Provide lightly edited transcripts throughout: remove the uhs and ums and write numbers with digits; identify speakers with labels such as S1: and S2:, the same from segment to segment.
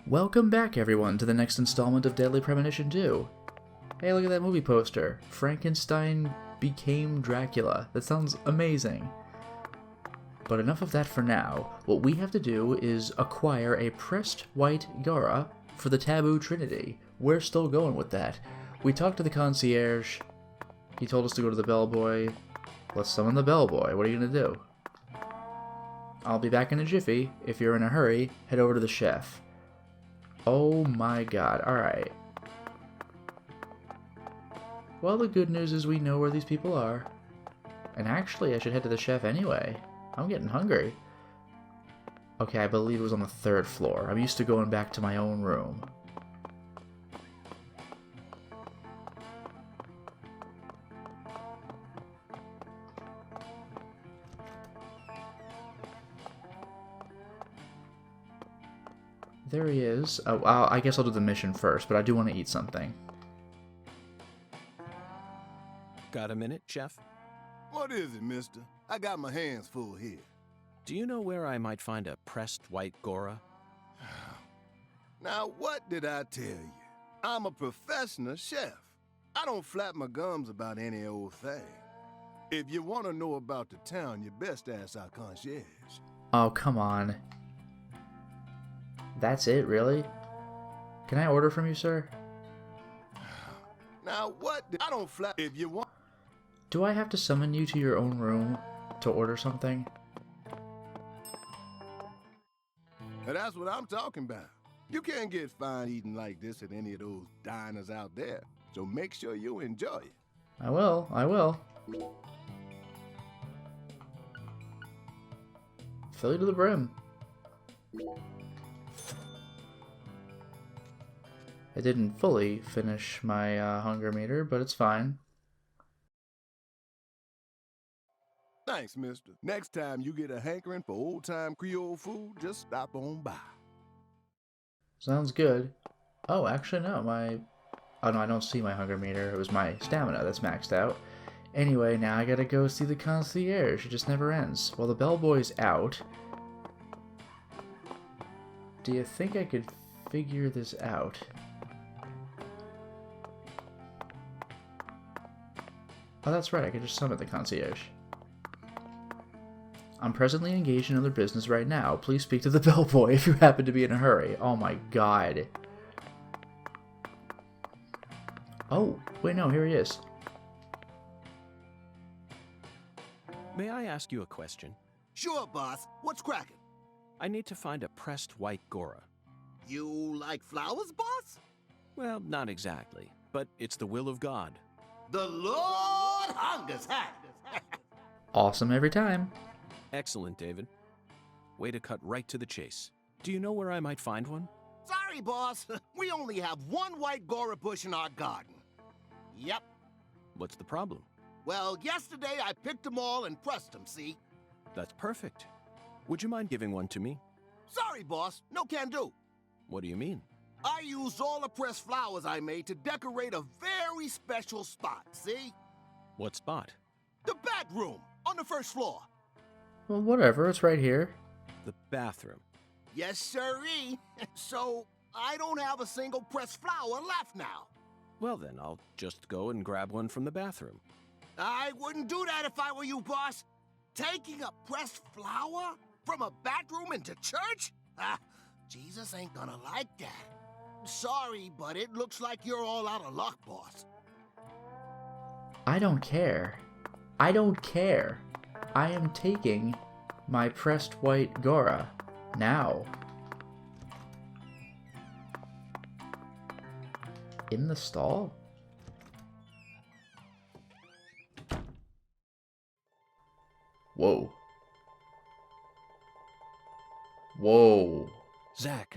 S1: Welcome back, everyone, to the next installment of Deadly Premonition 2. Hey, look at that movie poster. Frankenstein became Dracula. That sounds amazing. But enough of that for now. What we have to do is acquire a pressed white Gara for the Taboo Trinity. We're still going with that. We talked to the concierge. He told us to go to the bellboy. Let's summon the bellboy. What are you going to do? I'll be back in a jiffy. If you're in a hurry, head over to the chef. Oh my god, alright. Well, the good news is we know where these people are. And actually, I should head to the chef anyway. I'm getting hungry. Okay, I believe it was on the 3rd floor. I'm used to going back to my own room. There he is. Oh, I guess I'll do the mission first, but I do want to eat something.
S2: Got a minute, Chef?
S3: What is it, mister? I got my hands full here.
S2: Do you know where I might find a pressed white Gora?
S3: Now, what did I tell you? I'm a professional chef. I don't flap my gums about any old thing. If you want to know about the town, you best ask our concierge.
S1: Oh, come on. That's it, really? Can I order from you, sir?
S3: Now, what? I don't flap. If you want.
S1: Do I have to summon you to your own room to order something?
S3: Now, that's what I'm talking about. You can't get fine eating like this at any of those diners out there. So make sure you enjoy it.
S1: I will. I will. Fill you to the brim. I didn't fully finish my hunger meter, but it's fine.
S3: Thanks, mister. Next time you get a hankering for old-time Creole food, just stop on by.
S1: Sounds good. Oh, actually, no. Oh, no, I don't see my hunger meter. It was my stamina that's maxed out. Anyway, now I gotta go see the concierge. It just never ends. Well, the bellboy's out. Do you think I could figure this out? Oh, that's right, I could just summon the concierge. I'm presently engaged in other business right now. Please speak to the bellboy if you happen to be in a hurry. Oh my god. Oh, wait, no, here he is.
S2: May I ask you a question?
S4: Sure, boss. What's cracking?
S2: I need to find a pressed white Gora.
S4: You like flowers, boss?
S2: Well, not exactly, but it's the will of God.
S4: The Lord hungers, huh?
S1: Awesome every time.
S2: Excellent, David. Way to cut right to the chase. Do you know where I might find one?
S4: Sorry, boss. We only have one white Gora bush in our garden. Yep.
S2: What's the problem?
S4: Well, yesterday I picked them all and pressed them, see?
S2: That's perfect. Would you mind giving one to me?
S4: Sorry, boss. No can do.
S2: What do you mean?
S4: I used all the pressed flowers I made to decorate a very special spot, see?
S2: What spot?
S4: The bedroom on the 1st floor.
S1: Well, whatever, it's right here.
S2: The bathroom.
S4: Yes, sirree. So, I don't have a single pressed flower left now.
S2: Well then, I'll just go and grab one from the bathroom.
S4: I wouldn't do that if I were you, boss. Taking a pressed flower from a bathroom into church? Ah, Jesus ain't gonna like that. Sorry, but it looks like you're all out of luck, boss.
S1: I don't care. I don't care. I am taking my pressed white Gora now. In the stall? Whoa. Whoa.
S2: Zach.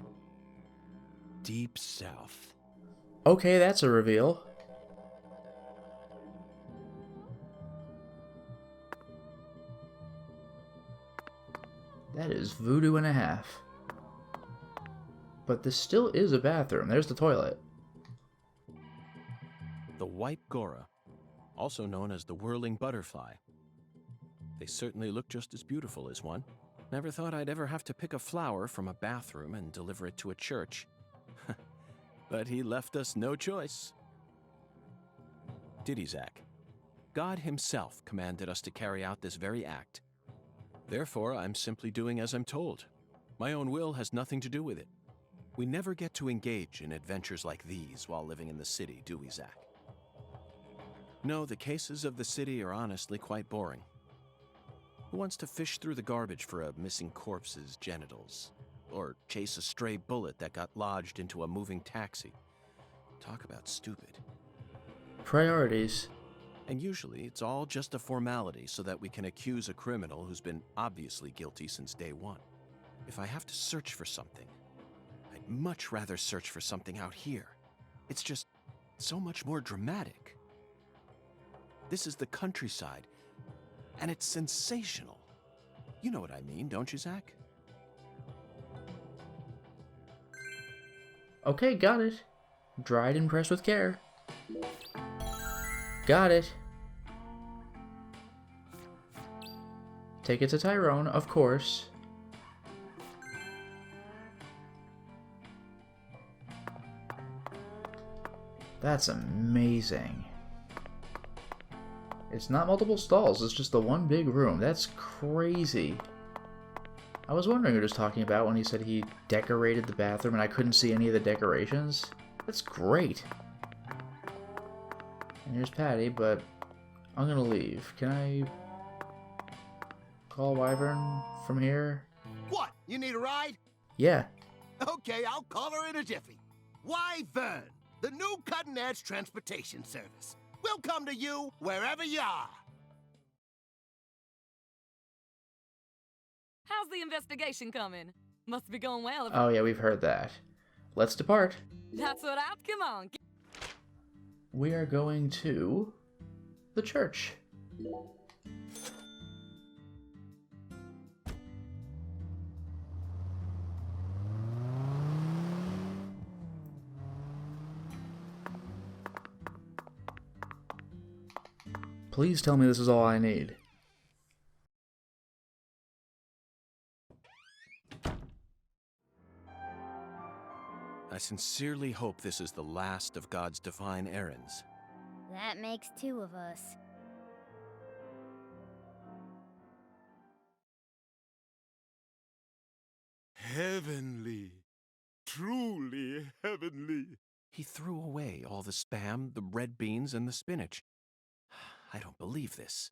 S2: Deep South.
S1: Okay, that's a reveal. That is voodoo and a half. But this still is a bathroom. There's the toilet.
S2: The white Gora, also known as the whirling butterfly. They certainly look just as beautiful as one. Never thought I'd ever have to pick a flower from a bathroom and deliver it to a church. But he left us no choice. Did he, Zach? God himself commanded us to carry out this very act. Therefore, I'm simply doing as I'm told. My own will has nothing to do with it. We never get to engage in adventures like these while living in the city, do we, Zach? No, the cases of the city are honestly quite boring. Who wants to fish through the garbage for a missing corpse's genitals? Or chase a stray bullet that got lodged into a moving taxi? Talk about stupid.
S1: Priorities.
S2: And usually it's all just a formality so that we can accuse a criminal who's been obviously guilty since day one. If I have to search for something, I'd much rather search for something out here. It's just so much more dramatic. This is the countryside, and it's sensational. You know what I mean, don't you, Zach?
S1: Okay, got it. Dried and pressed with care. Got it. Take it to Tyrone, of course. That's amazing. It's not multiple stalls, it's just the one big room. That's crazy. I was wondering what he was talking about when he said he decorated the bathroom and I couldn't see any of the decorations. That's great. And here's Patty, but I'm gonna leave. Can I call Wyvern from here?
S4: What? You need a ride?
S1: Yeah.
S4: Okay, I'll call her in a jiffy. Wyvern, the new cutting-edge transportation service. We'll come to you wherever you are.
S5: How's the investigation coming? Must be going well.
S1: Oh yeah, we've heard that. Let's depart.
S5: That's what I... Come on.
S1: We are going to the church. Please tell me this is all I need.
S2: I sincerely hope this is the last of God's divine errands.
S6: That makes two of us.
S3: Heavenly. Truly heavenly.
S2: He threw away all the Spam, the red beans, and the spinach. I don't believe this.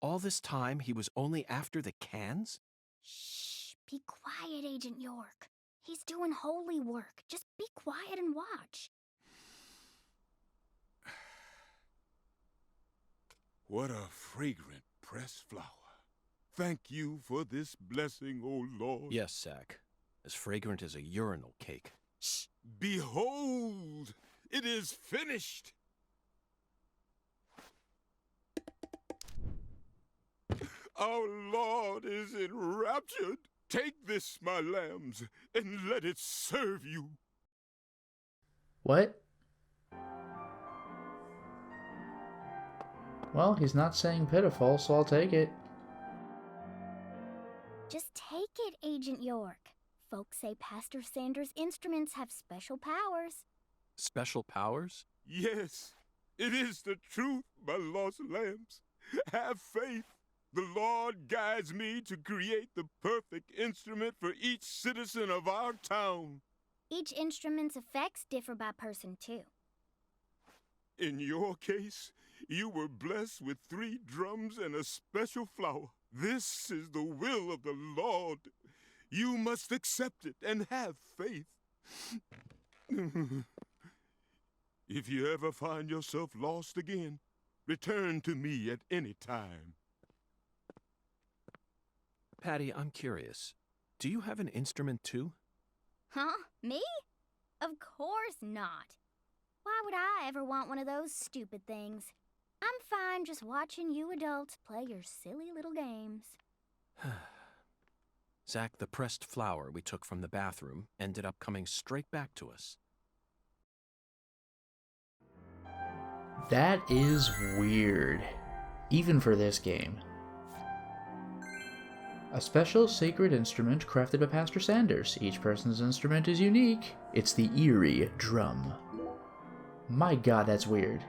S2: All this time he was only after the cans?
S6: Shh, be quiet, Agent York. He's doing holy work. Just be quiet and watch.
S3: What a fragrant pressed flower. Thank you for this blessing, O Lord.
S2: Yes, Zach. As fragrant as a urinal cake.
S3: Shh. Behold, it is finished. Our Lord is enraptured. Take this, my lambs, and let it serve you.
S1: What? Well, he's not saying pitiful, so I'll take it.
S6: Just take it, Agent York. Folks say Pastor Sanders' instruments have special powers.
S2: Special powers?
S3: Yes, it is the truth, my lost lambs. Have faith. The Lord guides me to create the perfect instrument for each citizen of our town.
S6: Each instrument's effects differ by person, too.
S3: In your case, you were blessed with 3 drums and a special flower. This is the will of the Lord. You must accept it and have faith. If you ever find yourself lost again, return to me at any time.
S2: Patty, I'm curious. Do you have an instrument too?
S6: Huh? Me? Of course not. Why would I ever want one of those stupid things? I'm fine just watching you adults play your silly little games.
S2: Zach, the pressed flower we took from the bathroom ended up coming straight back to us.
S1: That is weird. Even for this game. A special sacred instrument crafted by Pastor Sanders. Each person's instrument is unique. It's the eerie drum. My god, that's weird.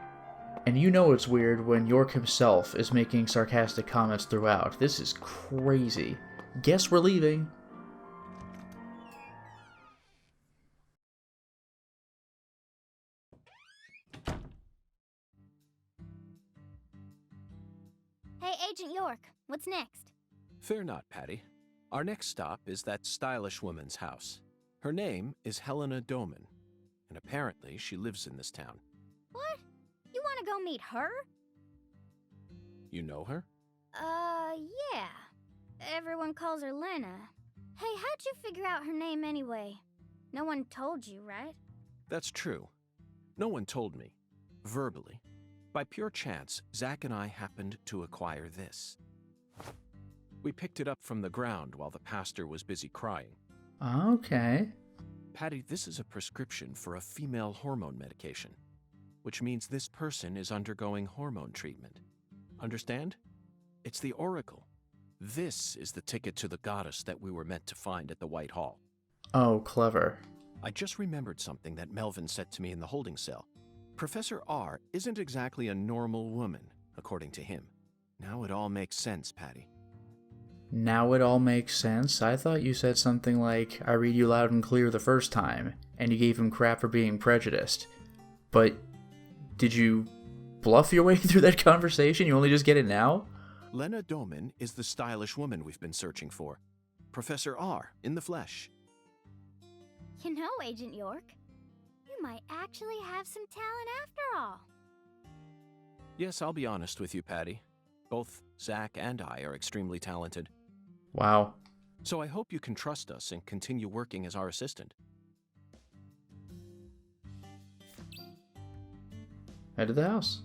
S1: And you know it's weird when York himself is making sarcastic comments throughout. This is crazy. Guess we're leaving.
S6: Hey, Agent York, what's next?
S2: Fear not, Patty. Our next stop is that stylish woman's house. Her name is Helena Doman, and apparently she lives in this town.
S6: What? You want to go meet her?
S2: You know her?
S6: Yeah. Everyone calls her Lena. Hey, how'd you figure out her name anyway? No one told you, right?
S2: That's true. No one told me, verbally. By pure chance, Zach and I happened to acquire this. We picked it up from the ground while the pastor was busy crying.
S1: Okay.
S2: Patty, this is a prescription for a female hormone medication, which means this person is undergoing hormone treatment. Understand? It's the Oracle. This is the ticket to the goddess that we were meant to find at the White Hall.
S1: Oh, clever.
S2: I just remembered something that Melvin said to me in the holding cell. Professor R isn't exactly a normal woman, according to him. Now it all makes sense, Patty.
S1: Now it all makes sense. I thought you said something like, I read you loud and clear the first time, and you gave him crap for being prejudiced. But did you bluff your way through that conversation? You only just get it now?
S2: Lena Doman is the stylish woman we've been searching for. Professor R, in the flesh.
S6: You know, Agent York, you might actually have some talent after all.
S2: Yes, I'll be honest with you, Patty. Both Zach and I are extremely talented.
S1: Wow.
S2: So I hope you can trust us and continue working as our assistant.
S1: Head to the house.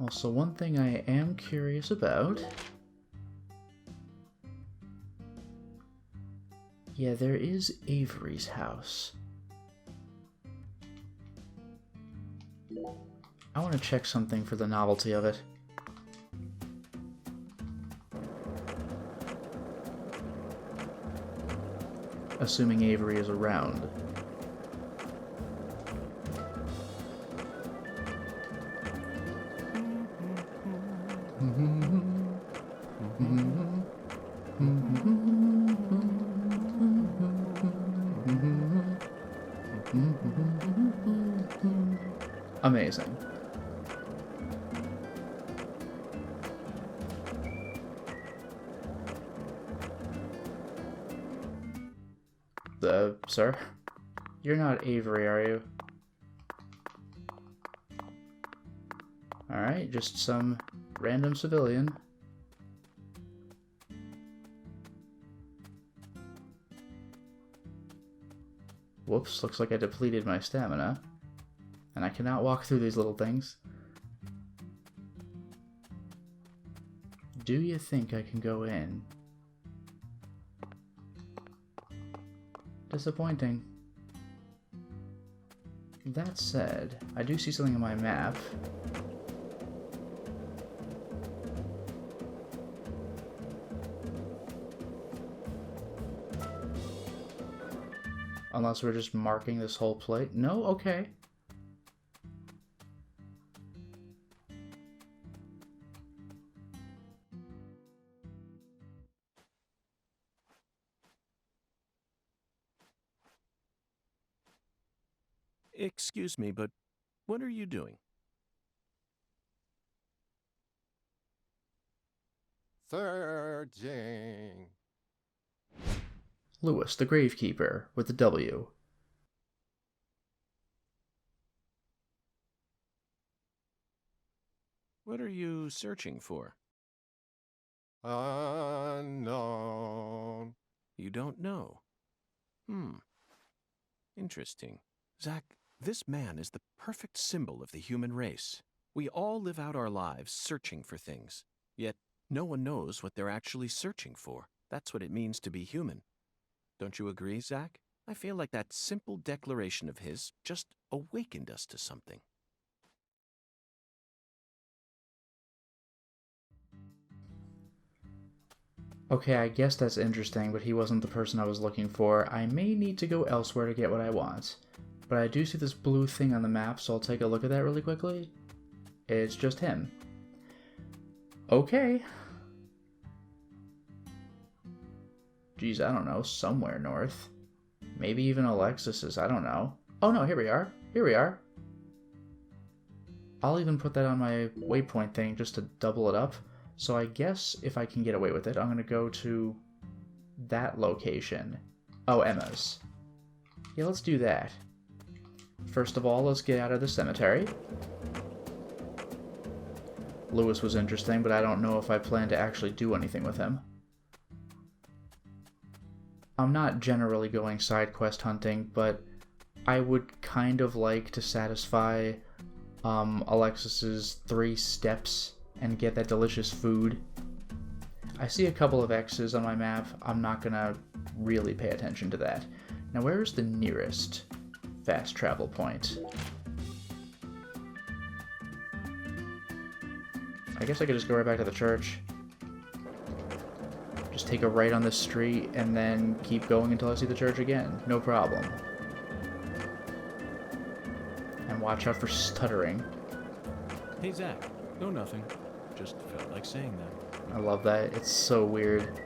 S1: Also, one thing I am curious about... Yeah, there is Avery's house. I want to check something for the novelty of it. Assuming Avery is around. Amazing. Sir? You're not Avery, are you? Alright, just some random civilian. Whoops, looks like I depleted my stamina. And I cannot walk through these little things. Do you think I can go in? Disappointing. That said, I do see something on my map. Unless we're just marking this whole plate. No? Okay.
S2: Excuse me, but what are you doing?
S7: Searching.
S1: Lewis, the Gravekeeper, with the W.
S2: What are you searching for?
S7: Unknown.
S2: You don't know. Interesting. Zach, this man is the perfect symbol of the human race. We all live out our lives searching for things, yet no one knows what they're actually searching for. That's what it means to be human. Don't you agree, Zach? I feel like that simple declaration of his just awakened us to something.
S1: Okay, I guess that's interesting, but he wasn't the person I was looking for. I may need to go elsewhere to get what I want. But I do see this blue thing on the map, so I'll take a look at that really quickly. It's just him. Okay. Geez, I don't know. Somewhere north. Maybe even Alexis's. I don't know. Oh no, here we are. Here we are. I'll even put that on my waypoint thing just to double it up. So I guess if I can get away with it, I'm going to go to that location. Oh, Emma's. Yeah, let's do that. First of all, let's get out of the cemetery. Lewis was interesting, but I don't know if I plan to actually do anything with him. I'm not generally going side quest hunting, but I would kind of like to satisfy Alexis's 3 steps and get that delicious food. I see a couple of X's on my map. I'm not gonna really pay attention to that. Now, where is the nearest fast travel point? I guess I could just go right back to the church. Just take a right on this street and then keep going until I see the church again. No problem. And watch out for stuttering.
S2: Hey, Zach. No, nothing. Just felt like saying that.
S1: I love that. It's so weird.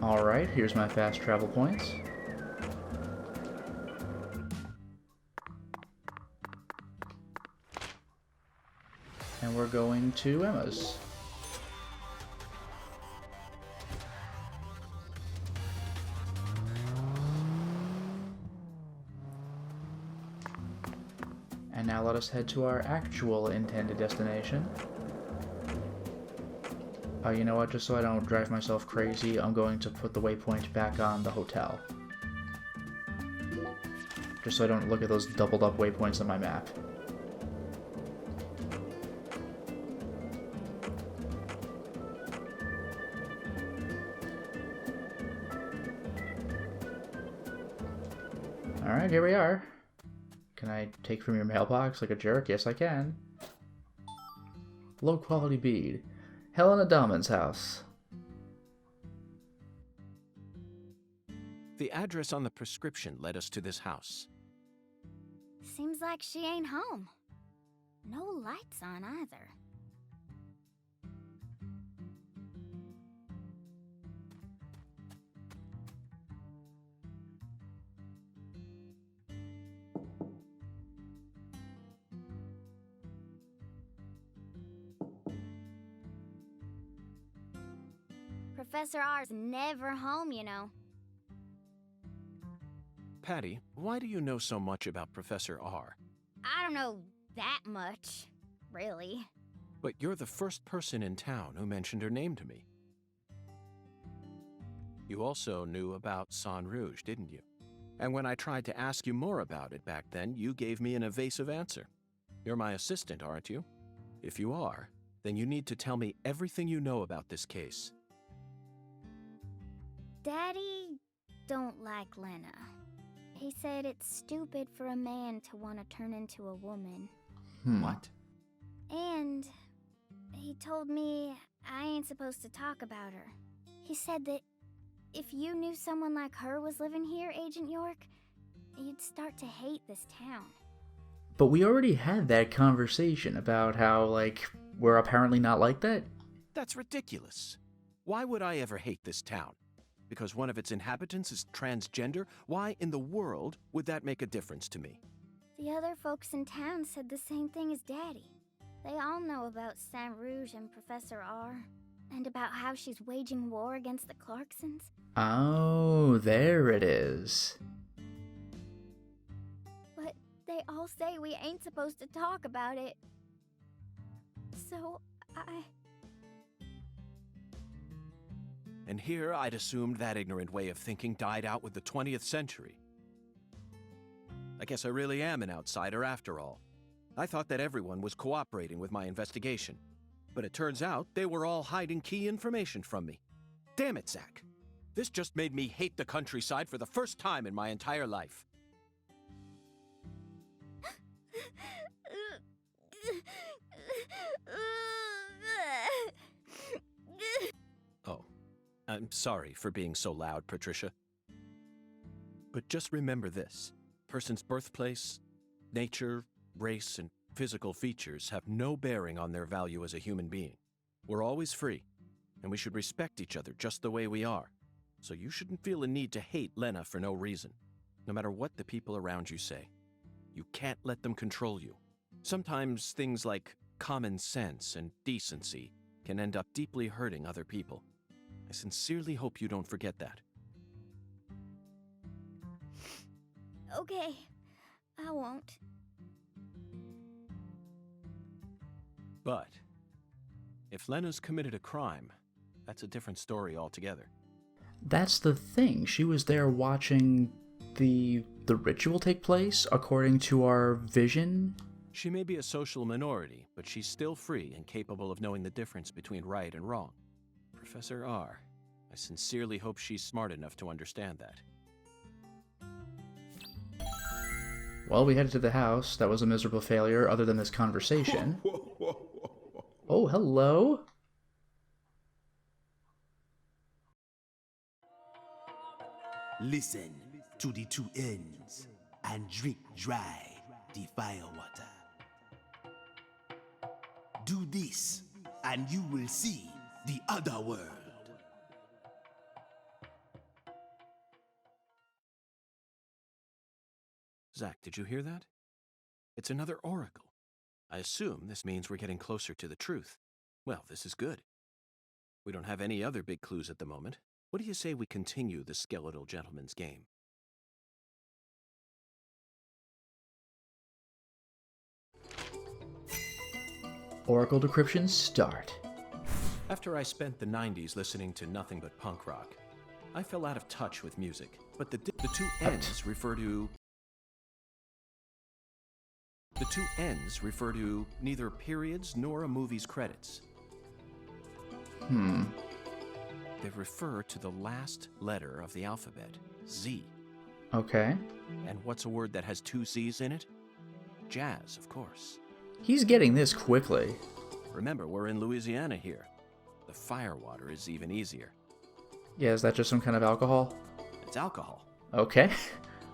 S1: Alright, here's my fast travel points. And we're going to Emma's. And now let us head to our actual intended destination. You know what, just so I don't drive myself crazy, I'm going to put the waypoint back on the hotel. Just so I don't look at those doubled up waypoints on my map. Alright, here we are. Can I take from your mailbox like a jerk? Yes, I can. Low quality bead. Helena Dahlman's house.
S2: The address on the prescription led us to this house.
S6: Seems like she ain't home. No lights on either. Professor R's never home, you know.
S2: Patty, why do you know so much about Professor R?
S6: I don't know that much, really.
S2: But you're the first person in town who mentioned her name to me. You also knew about San Rouge, didn't you? And when I tried to ask you more about it back then, you gave me an evasive answer. You're my assistant, aren't you? If you are, then you need to tell me everything you know about this case.
S6: Daddy don't like Lena. He said it's stupid for a man to want to turn into a woman.
S2: What?
S6: And he told me I ain't supposed to talk about her. He said that if you knew someone like her was living here, Agent York, you'd start to hate this town.
S1: But we already had that conversation about how, like, we're apparently not like that.
S2: That's ridiculous. Why would I ever hate this town? Because one of its inhabitants is transgender? Why in the world would that make a difference to me?
S6: The other folks in town said the same thing as Daddy. They all know about San Rouge and Professor R, and about how she's waging war against the Clarksons.
S1: Oh, there it is.
S6: But they all say we ain't supposed to talk about it. So,
S2: And here I'd assumed that ignorant way of thinking died out with the 20th century. I guess I really am an outsider after all. I thought that everyone was cooperating with my investigation. But it turns out they were all hiding key information from me. Damn it, Zach. This just made me hate the countryside for the first time in my entire life. Oh, I'm sorry for being so loud, Patricia. But just remember this. Person's birthplace, nature, race, and physical features have no bearing on their value as a human being. We're always free, and we should respect each other just the way we are. So you shouldn't feel a need to hate Lena for no reason, no matter what the people around you say. You can't let them control you. Sometimes things like common sense and decency can end up deeply hurting other people. I sincerely hope you don't forget that.
S6: Okay, I won't.
S2: But if Lena's committed a crime, that's a different story altogether.
S1: That's the thing. She was there watching the ritual take place according to our vision.
S2: She may be a social minority, but she's still free and capable of knowing the difference between right and wrong. Professor R, I sincerely hope she's smart enough to understand that.
S1: Well, we headed to the house. That was a miserable failure other than this conversation. Oh, hello.
S8: Listen to the two ends and drink dry the firewater. Do this and you will see the other world.
S2: Zach, did you hear that? It's another oracle. I assume this means we're getting closer to the truth. Well, this is good. We don't have any other big clues at the moment. What do you say we continue the skeletal gentleman's game?
S1: Oracle decryption start.
S2: After I spent the 90s listening to nothing but punk rock, I fell out of touch with music. But the two ends refer to... The two ends refer to neither periods nor a movie's credits. They refer to the last letter of the alphabet, Z.
S1: Okay.
S2: And what's a word that has two Z's in it? Jazz, of course.
S1: He's getting this quickly.
S2: Remember, we're in Louisiana here. The firewater is even easier.
S1: Yeah, is that just some kind of alcohol?
S2: It's alcohol.
S1: Okay.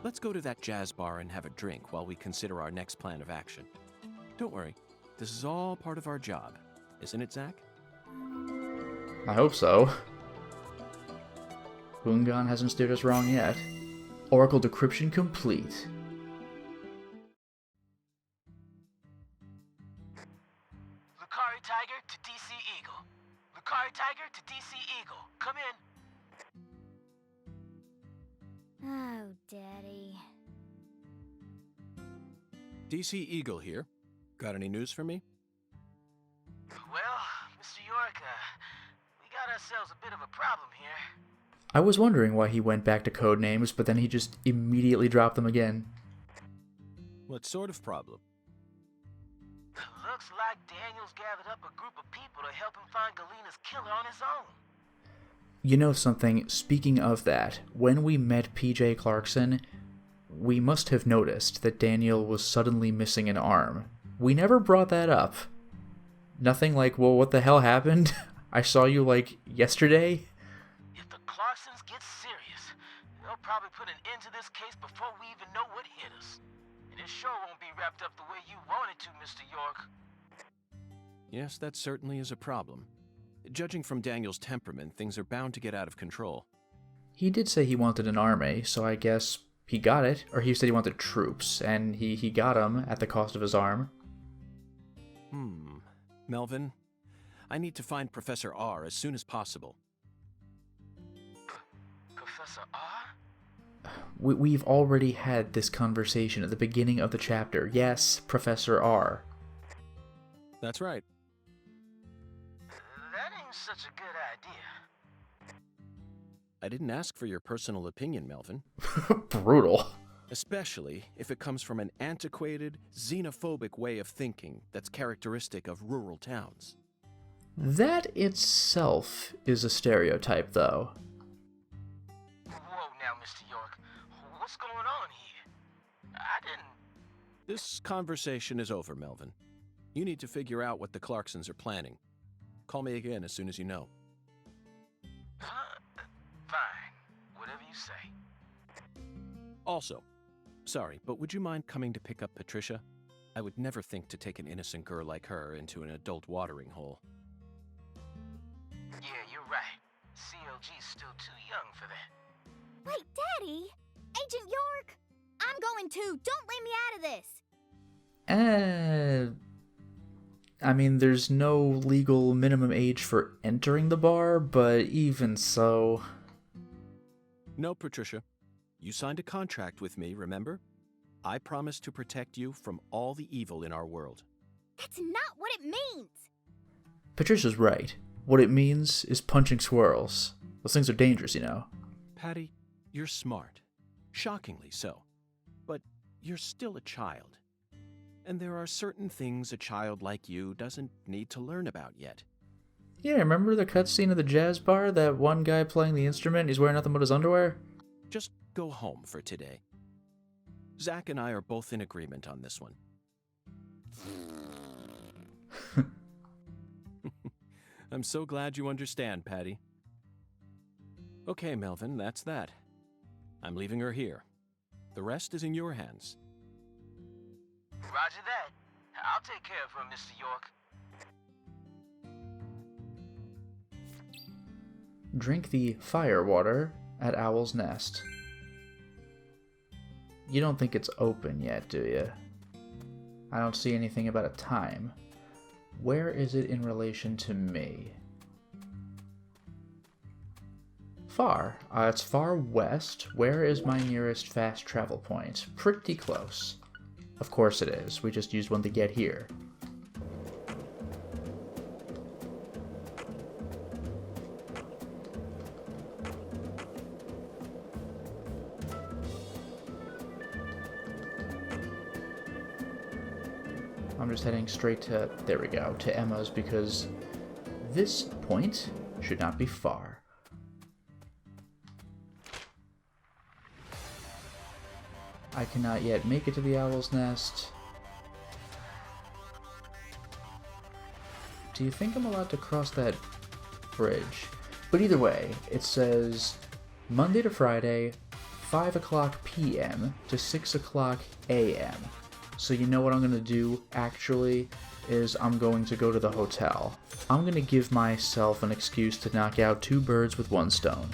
S2: Let's go to that jazz bar and have a drink while we consider our next plan of action. Don't worry, this is all part of our job, isn't it, Zach?
S1: I hope so. Hungan hasn't steered us wrong yet. Oracle decryption complete.
S4: Lucari Tiger to DC Eagle. Lucari Tiger to DC Eagle. Come in.
S6: Oh, Daddy.
S2: DC Eagle here. Got any news for me?
S4: Well, Mr. York, we got ourselves a bit of a problem here.
S1: I was wondering why he went back to code names, but then he just immediately dropped them again.
S2: What sort of problem?
S4: Looks like Daniel's gathered up a group of people to help him find Galena's killer on his own.
S1: You know something, speaking of that, when we met PJ Clarkson, we must have noticed that Daniel was suddenly missing an arm. We never brought that up. Nothing like, well, what the hell happened? I saw you, like, yesterday?
S4: If the Clarksons get serious, they'll probably put an end to this case before we even know what hit us. And it sure won't be wrapped up the way you want it to, Mr. York.
S2: Yes, that certainly is a problem. Judging from Daniel's temperament, things are bound to get out of control.
S1: He did say he wanted an army, so I guess he got it. Or he said he wanted troops, and he got them at the cost of his arm.
S2: Melvin, I need to find Professor R as soon as possible.
S4: Professor R?
S1: We've already had this conversation at the beginning of the chapter. Yes, Professor R.
S2: That's right.
S4: That ain't such a good idea.
S2: I didn't ask for your personal opinion, Melvin.
S1: Brutal.
S2: Especially if it comes from an antiquated, xenophobic way of thinking that's characteristic of rural towns.
S1: That itself is a stereotype, though.
S9: York, what's going on here? I didn't...
S2: This conversation is over, Melvin. You need to figure out what the Clarksons are planning. Call me again as soon as you know.
S9: Huh? Fine. Whatever you say.
S2: Also, sorry, but would you mind coming to pick up Patricia? I would never think to take an innocent girl like her into an adult watering hole.
S9: Yeah, you're right. CLG's still too young for that.
S6: Wait, Daddy! Agent York! I'm going too! Don't leave me out of this!
S1: I mean, there's no legal minimum age for entering the bar, but even so...
S2: No, Patricia. You signed a contract with me, remember? I promised to protect you from all the evil in our world.
S6: That's not what it means!
S1: Patricia's right. What it means is punching squirrels. Those things are dangerous, you know.
S2: Patty, you're smart. Shockingly so. But you're still a child. And there are certain things a child like you doesn't need to learn about yet.
S1: Yeah, remember the cutscene of the jazz bar? That one guy playing the instrument, he's wearing nothing but his underwear?
S2: Just go home for today. Zach and I are both in agreement on this one. I'm so glad you understand, Patty. Okay, Melvin, that's that. I'm leaving her here. The rest is in your hands.
S9: Roger that. I'll take care of her, Mr. York.
S1: Drink the fire water at Owl's Nest. You don't think it's open yet, do you? I don't see anything about a time. Where is it in relation to me? Far. It's far west. Where is my nearest fast travel point? Pretty close. Of course it is. We just used one to get here. I'm just heading straight to, there we go, to Emma's because this point should not be far. I cannot yet make it to the Owl's Nest. Do you think I'm allowed to cross that bridge? But either way, it says Monday to Friday, 5 o'clock p.m. to 6 o'clock a.m. So you know what I'm going to do, actually, is I'm going to go to the hotel. I'm going to give myself an excuse to knock out 2 birds with 1 stone.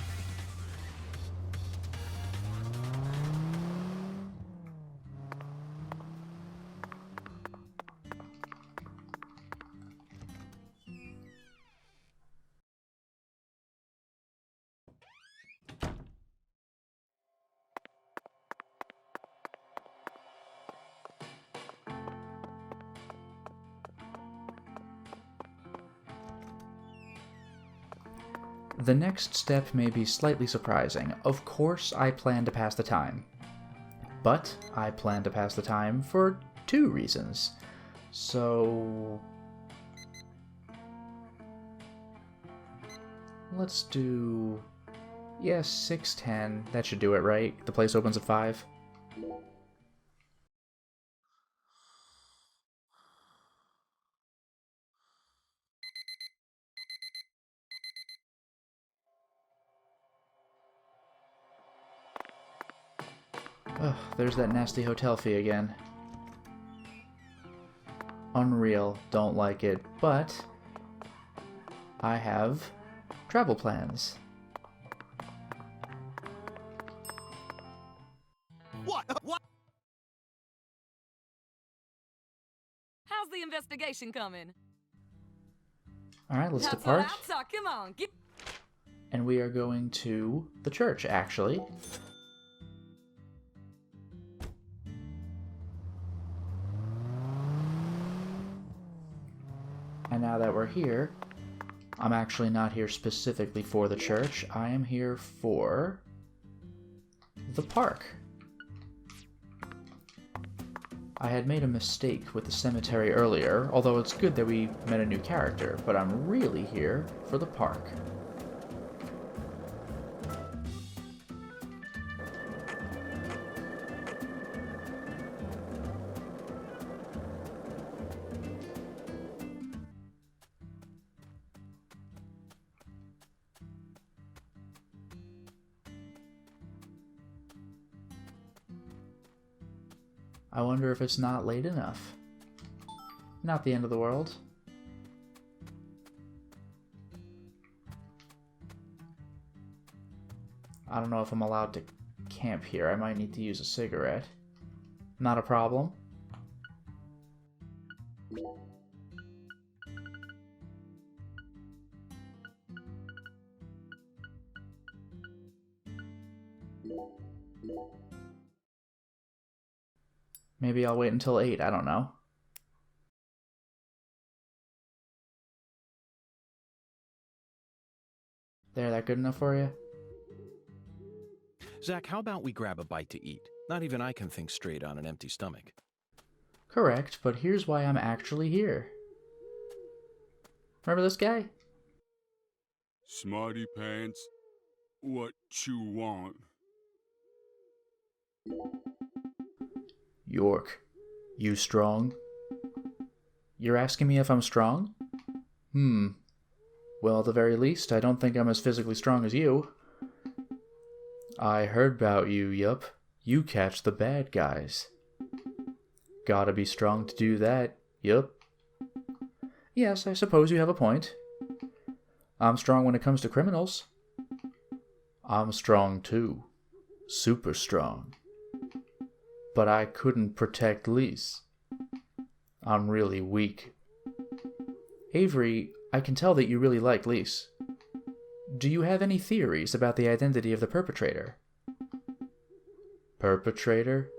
S1: The next step may be slightly surprising. Of course, I plan to pass the time. But I plan to pass the time for 2 reasons. So... let's do... yeah, 6:10. That should do it, right? The place opens at 5. Ugh, there's that nasty hotel fee again. Unreal, don't like it, but I have travel plans.
S4: What?
S5: How's the investigation coming?
S1: Alright, let's
S5: That's
S1: depart.
S5: what I'm talking on. Get
S1: And we are going to the church, actually. And now that we're here, I'm actually not here specifically for the church. I am here for the park. I had made a mistake with the cemetery earlier, although it's good that we met a new character, but I'm really here for the park. I wonder if it's not late enough. Not the end of the world. I don't know if I'm allowed to camp here. I might need to use a cigarette. Not a problem. Maybe I'll wait until 8, I don't know. There, that good enough for you?
S2: Zach, how about we grab a bite to eat? Not even I can think straight on an empty stomach.
S1: Correct, but here's why I'm actually here. Remember this guy?
S3: Smarty pants, what you want?
S1: York, you strong? You're asking me if I'm strong? Well, at the very least, I don't think I'm as physically strong as you. I heard about you, yup. You catch the bad guys. Gotta be strong to do that, yup. Yes, I suppose you have a point. I'm strong when it comes to criminals. I'm strong too. Super strong. But I couldn't protect Lise. I'm really weak. Avery, I can tell that you really like Lise. Do you have any theories about the identity of the perpetrator? Perpetrator?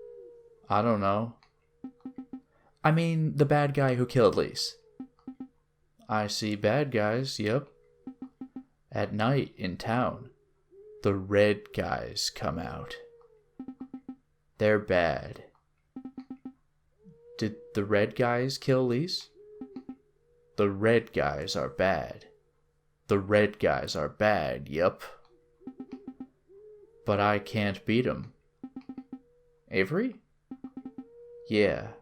S1: I don't know. I mean, the bad guy who killed Lise. I see bad guys, yep. At night in town, the red guys come out. They're bad. Did the red guys kill Lise? The red guys are bad. The red guys are bad, yup. But I can't beat 'em. Avery? Yeah.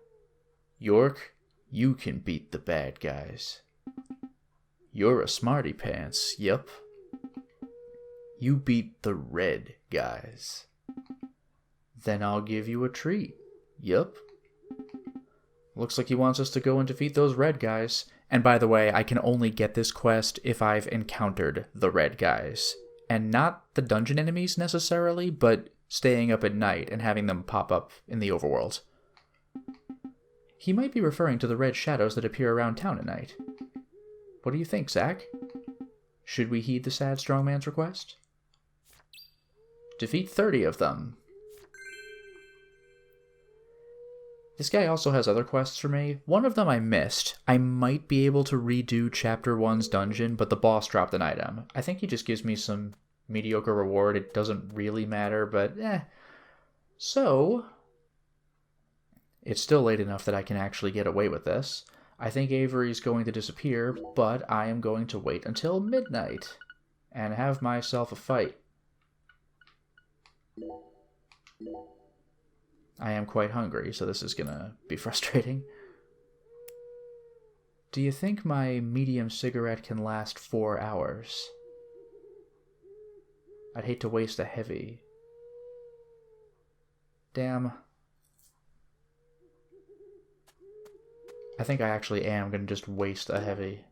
S1: York, you can beat the bad guys. You're a smarty pants, yup. You beat the red guys. Then I'll give you a treat, yup. Looks like he wants us to go and defeat those red guys. And by the way, I can only get this quest if I've encountered the red guys. And not the dungeon enemies necessarily, but staying up at night and having them pop up in the overworld. He might be referring to the red shadows that appear around town at night. What do you think, Zach? Should we heed the sad strong man's request? Defeat 30 of them. This guy also has other quests for me. One of them I missed. I might be able to redo Chapter 1's dungeon, but the boss dropped an item. I think he just gives me some mediocre reward. It doesn't really matter, but So, it's still late enough that I can actually get away with this. I think Avery's going to disappear, but I am going to wait until midnight and have myself a fight. I am quite hungry, so this is gonna be frustrating. Do you think my medium cigarette can last 4 hours? I'd hate to waste a heavy. Damn. I think I actually am gonna just waste a heavy.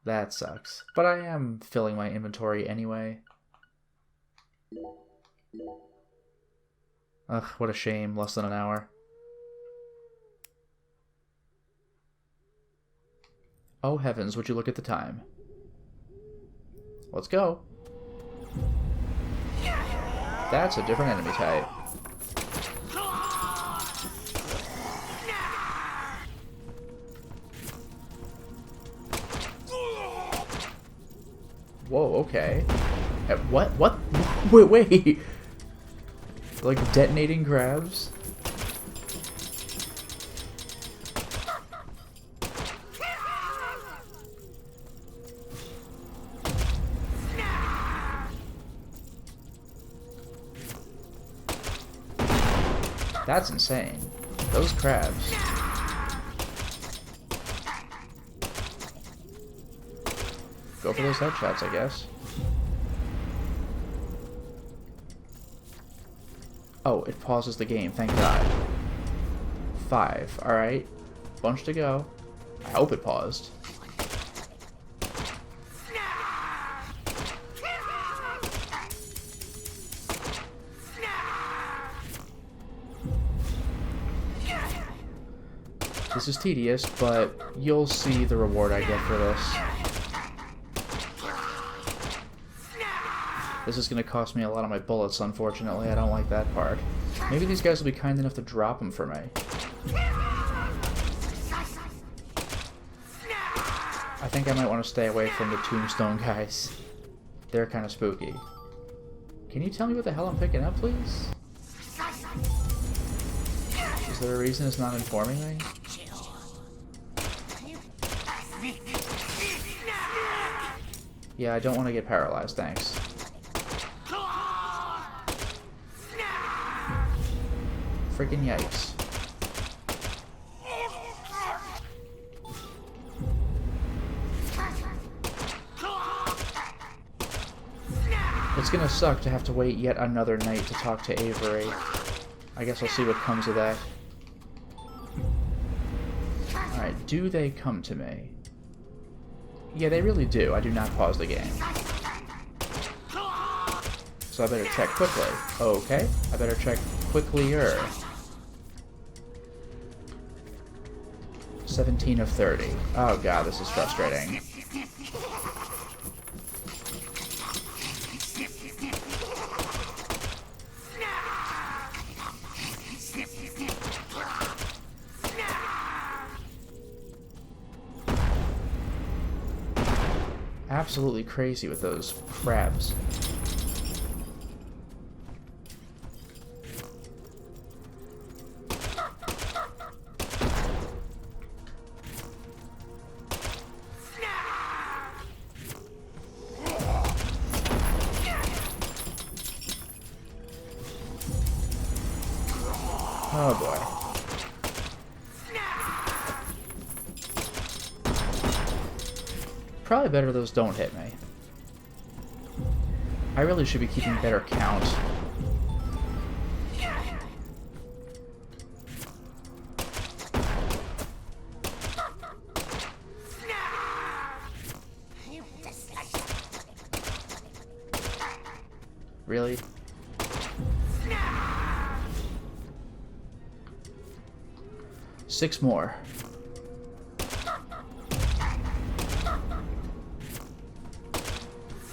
S1: That sucks. But I am filling my inventory anyway. Ugh, what a shame. Less than an hour. Oh heavens, would you look at the time. Let's go. That's a different enemy type. Whoa, okay. What? Wait. Like detonating crabs? That's insane. Those crabs. Go for those headshots, I guess. Oh, it pauses the game, thank God. 5. Alright. Bunch to go. I hope it paused. This is tedious, but you'll see the reward I get for this. This is going to cost me a lot of my bullets, unfortunately. I don't like that part. Maybe these guys will be kind enough to drop them for me. I think I might want to stay away from the tombstone guys. They're kind of spooky. Can you tell me what the hell I'm picking up, please? Is there a reason it's not informing me? Yeah, I don't want to get paralyzed, thanks. Freaking yikes. It's gonna suck to have to wait yet another night to talk to Avery. I guess I'll see what comes of that. Alright, do they come to me? Yeah, they really do. I do not pause the game. So I better check quickly. Okay, I better check quicklier. 17 of 30. Oh god, this is frustrating. Absolutely crazy with those crabs. Oh boy. Probably better those don't hit me. I really should be keeping better count. Really? Six more.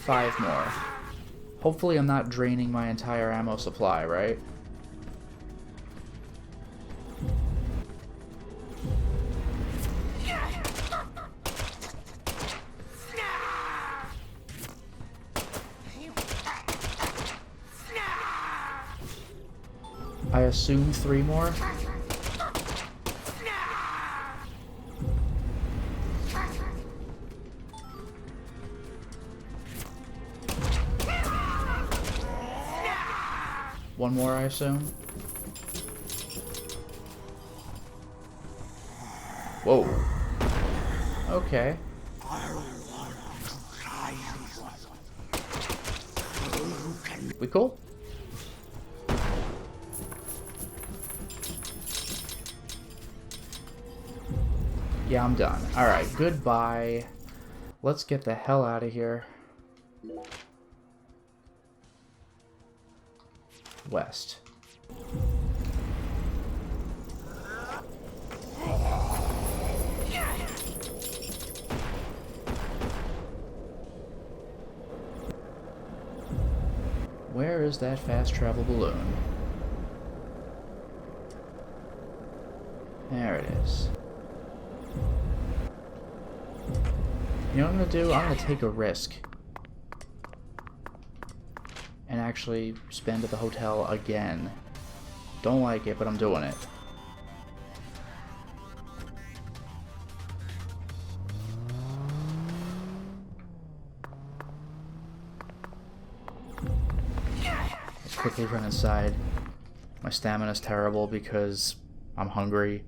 S1: Five more. Hopefully I'm not draining my entire ammo supply, right? I assume 3 more? One more, I assume? Whoa. Okay. We cool? Yeah, I'm done. Alright, goodbye. Let's get the hell out of here. West. Where is that fast travel balloon? There it is. You know what I'm gonna do? I'm gonna take a risk and actually spend at the hotel again. Don't like it, but I'm doing it. Let's quickly run inside. My stamina's terrible because I'm hungry.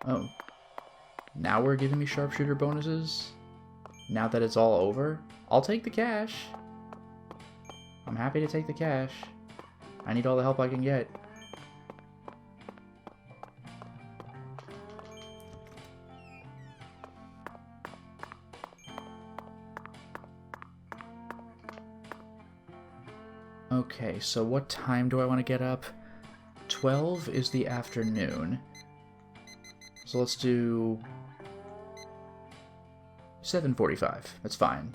S1: Oh. Now we're giving me sharpshooter bonuses? Now that it's all over? I'll take the cash. I'm happy to take the cash. I need all the help I can get. Okay, so what time do I want to get up? 12 is the afternoon. So let's do 7:45. That's fine.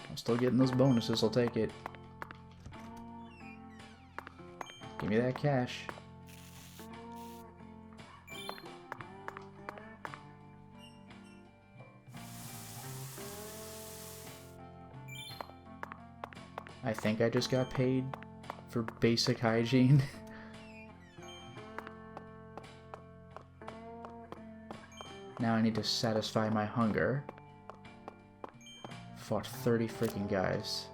S1: I'm still getting those bonuses, I'll take it. Give me that cash. I think I just got paid for basic hygiene. Now I need to satisfy my hunger. Fought 30 freaking guys.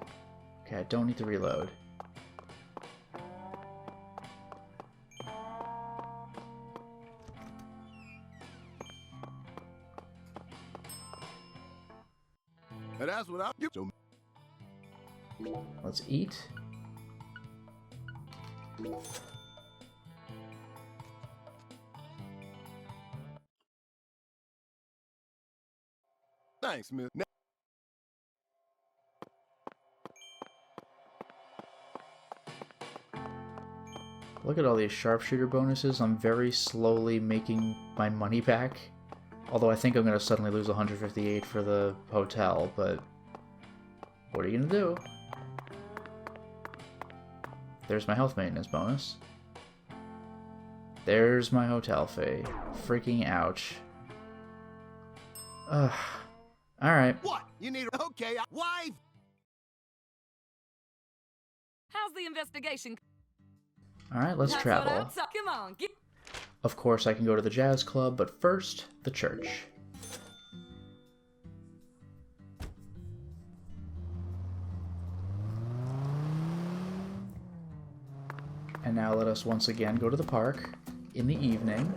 S1: Okay, I don't need to reload.
S4: And that's what I do.
S1: Let's eat.
S4: Thanks, Miss.
S1: Look at all these sharpshooter bonuses. I'm very slowly making my money back. Although I think I'm going to suddenly lose 158 for the hotel, but what are you going to do? There's my health maintenance bonus. There's my hotel fee. Freaking ouch. Ugh. Alright.
S4: What? You need... Okay, why?
S5: How's the investigation?
S1: Alright, let's
S5: That's
S1: travel.
S5: what I'm talking. Come on, get...
S1: Of course, I can go to the jazz club, but first, the church. And now let us once again go to the park in the evening.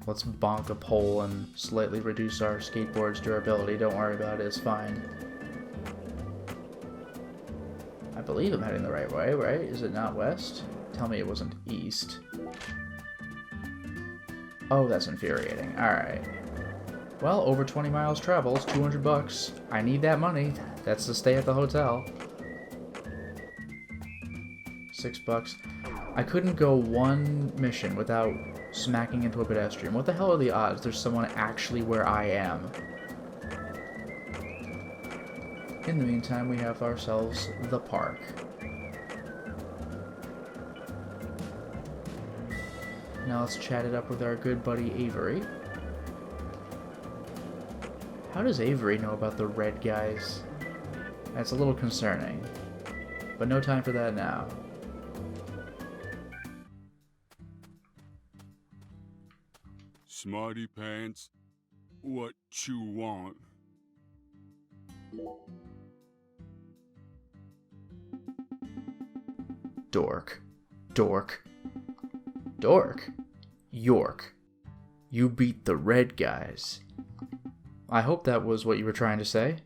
S1: Let's bonk a pole and slightly reduce our skateboard's durability. Don't worry about it, it's fine. I believe I'm heading the right way, right? Is it not west? Tell me it wasn't east. Oh, that's infuriating. Alright. Well, over 20 miles travel is 200 bucks. I need that money. That's to stay at the hotel. $6. I couldn't go one mission without smacking into a pedestrian. What the hell are the odds there's someone actually where I am? In the meantime, we have ourselves the park. Now let's chat it up with our good buddy Avery. How does Avery know about the red guys? That's a little concerning. But no time for that now.
S3: Smarty pants, what you want?
S1: Dork. Dork. Dork. York. You beat the red guys. I hope that was what you were trying to say.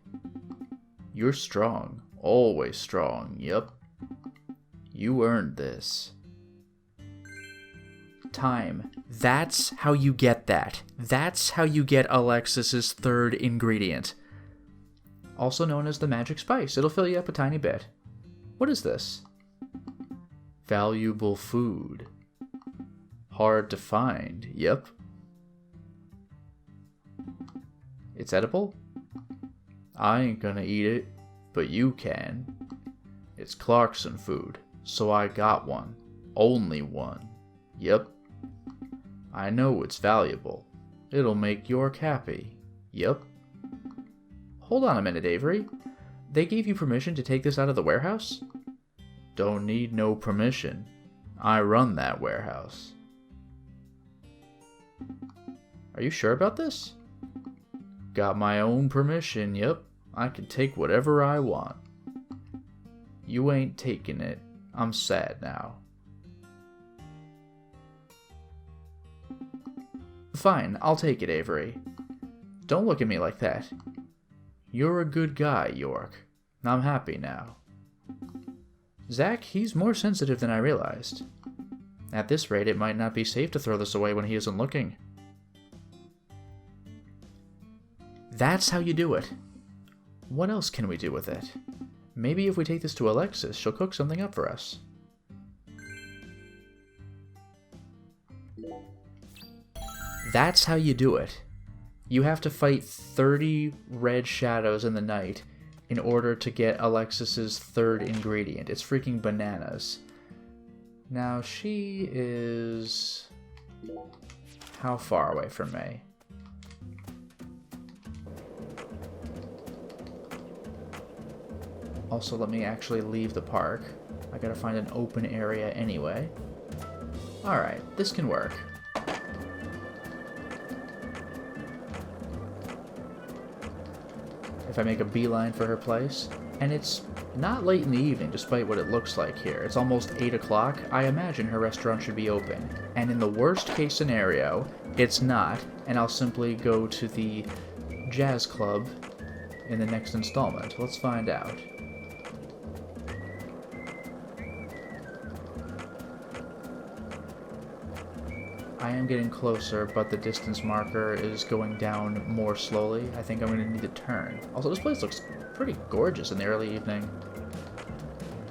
S1: You're strong. Always strong, yep. You earned this. Time. That's how you get that. That's how you get Alexis's third ingredient. Also known as the magic spice. It'll fill you up a tiny bit. What is this? Valuable food. Hard to find, yep. It's edible? I ain't gonna eat it, but you can. It's Clarkson food, so I got one. Only one. Yep. I know it's valuable. It'll make York happy. Yep. Hold on a minute, Avery. They gave you permission to take this out of the warehouse? Don't need no permission. I run that warehouse. Are you sure about this? Got my own permission, yep. I can take whatever I want. You ain't taking it. I'm sad now. Fine, I'll take it, Avery. Don't look at me like that. You're a good guy, York. I'm happy now. Zach, he's more sensitive than I realized. At this rate, it might not be safe to throw this away when he isn't looking. That's how you do it. What else can we do with it? Maybe if we take this to Alexis, she'll cook something up for us. That's how you do it. You have to fight 30 red shadows in the night in order to get Alexis's third ingredient. It's freaking bananas. Now, she is... how far away from me? Also, let me actually leave the park. I gotta find an open area anyway. Alright, this can work. If I make a beeline for her place, and it's not late in the evening despite what it looks like here. It's almost 8 o'clock. I imagine her restaurant should be open. And in the worst case scenario, it's not, and I'll simply go to the jazz club in the next installment. Let's find out. I am getting closer, but the distance marker is going down more slowly. I think I'm going to need to turn. Also, this place looks pretty gorgeous in the early evening.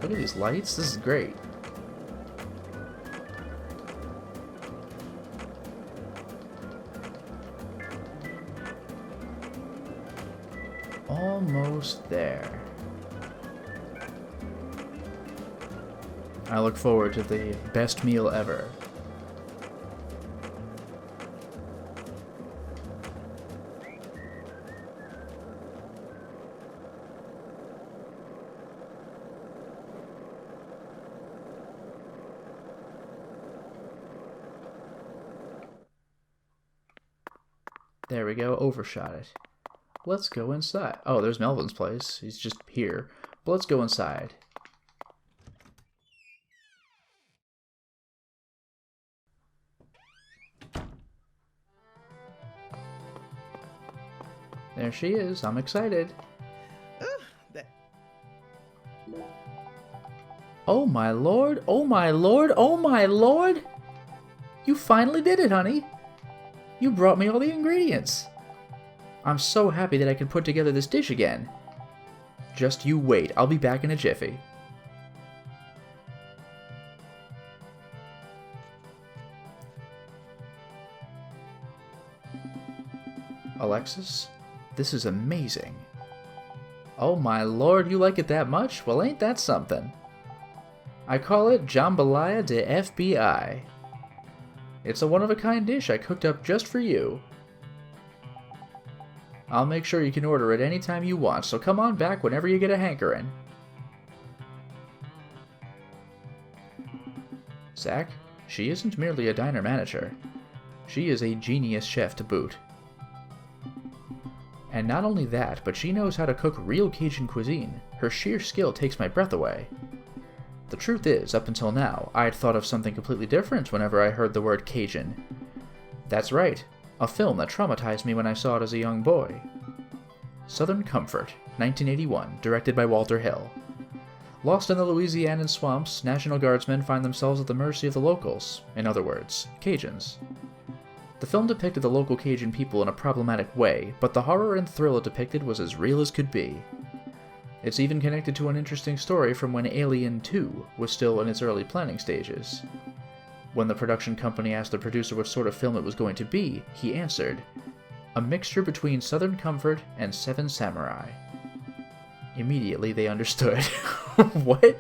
S1: Look at these lights. This is great. Almost there. I look forward to the best meal ever. There we go, overshot it. Let's go inside. Oh, there's Melvin's place. He's just here. But let's go inside. There she is. I'm excited. Oh my lord, oh my lord, oh my lord! You finally did it, honey! You brought me all the ingredients! I'm so happy that I can put together this dish again. Just you wait, I'll be back in a jiffy. Alexis, this is amazing. Oh my lord, you like it that much? Well, ain't that something? I call it Jambalaya de FBI. It's a one-of-a-kind dish I cooked up just for you. I'll make sure you can order it anytime you want, so come on back whenever you get a hankering. Zach, she isn't merely a diner manager. She is a genius chef to boot. And not only that, but she knows how to cook real Cajun cuisine. Her sheer skill takes my breath away. The truth is, up until now, I'd thought of something completely different whenever I heard the word Cajun. That's right, a film that traumatized me when I saw it as a young boy. Southern Comfort, 1981, directed by Walter Hill. Lost in the Louisianan swamps, National Guardsmen find themselves at the mercy of the locals, in other words, Cajuns. The film depicted the local Cajun people in a problematic way, but the horror and thrill it depicted was as real as could be. It's even connected to an interesting story from when Alien 2 was still in its early planning stages. When the production company asked the producer what sort of film it was going to be, he answered, "A mixture between Southern Comfort and Seven Samurai." Immediately they understood. What?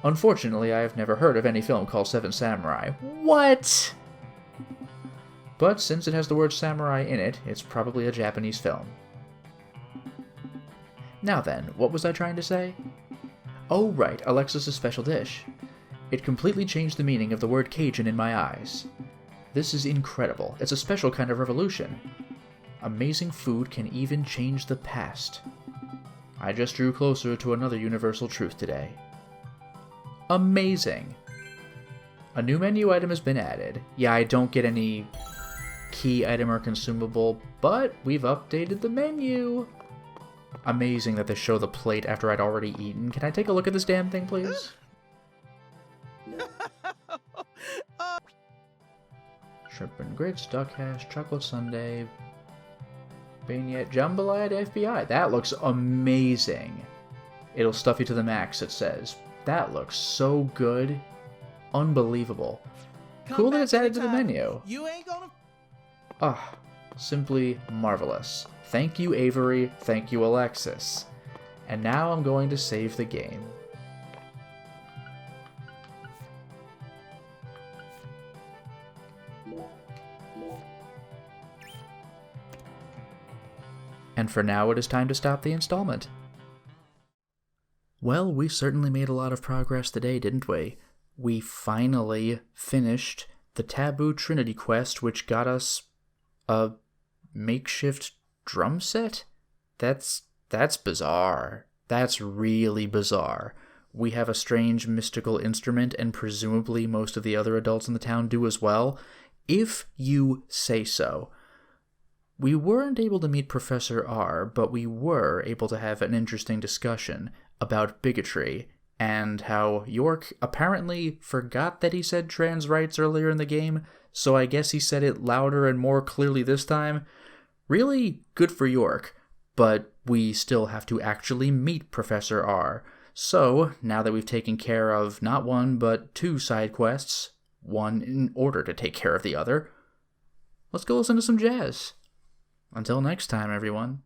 S1: Unfortunately, I have never heard of any film called Seven Samurai. What? But since it has the word samurai in it, it's probably a Japanese film. Now then, what was I trying to say? Oh right, Alexis' special dish. It completely changed the meaning of the word Cajun in my eyes. This is incredible. It's a special kind of revolution. Amazing food can even change the past. I just drew closer to another universal truth today. Amazing. A new menu item has been added. Yeah, I don't get any key item or consumable, but we've updated the menu. Amazing that they show the plate after I'd already eaten. Can I take a look at this damn thing, please? Shrimp and grits, duck hash, chocolate sundae, beignet, jambalaya, FBI. That looks amazing. It'll stuff you to the max, it says. That looks so good. Unbelievable. Cool that it's added to the menu.
S10: You ain't gonna...
S1: Ah, simply marvelous. Thank you, Avery. Thank you, Alexis. And now I'm going to save the game. And for now, it is time to stop the installment. Well, we certainly made a lot of progress today, didn't we? We finally finished the Taboo Trinity quest, which got us a makeshift drum set? That's bizarre. That's really bizarre. We have a strange mystical instrument, and presumably most of the other adults in the town do as well, if you say so. We weren't able to meet Professor R, but we were able to have an interesting discussion about bigotry, and how York apparently forgot that he said trans rights earlier in the game, so I guess he said it louder and more clearly this time. Really good for York, but we still have to actually meet Professor R. So, now that we've taken care of not one, but two side quests, one in order to take care of the other, let's go listen to some jazz. Until next time, everyone.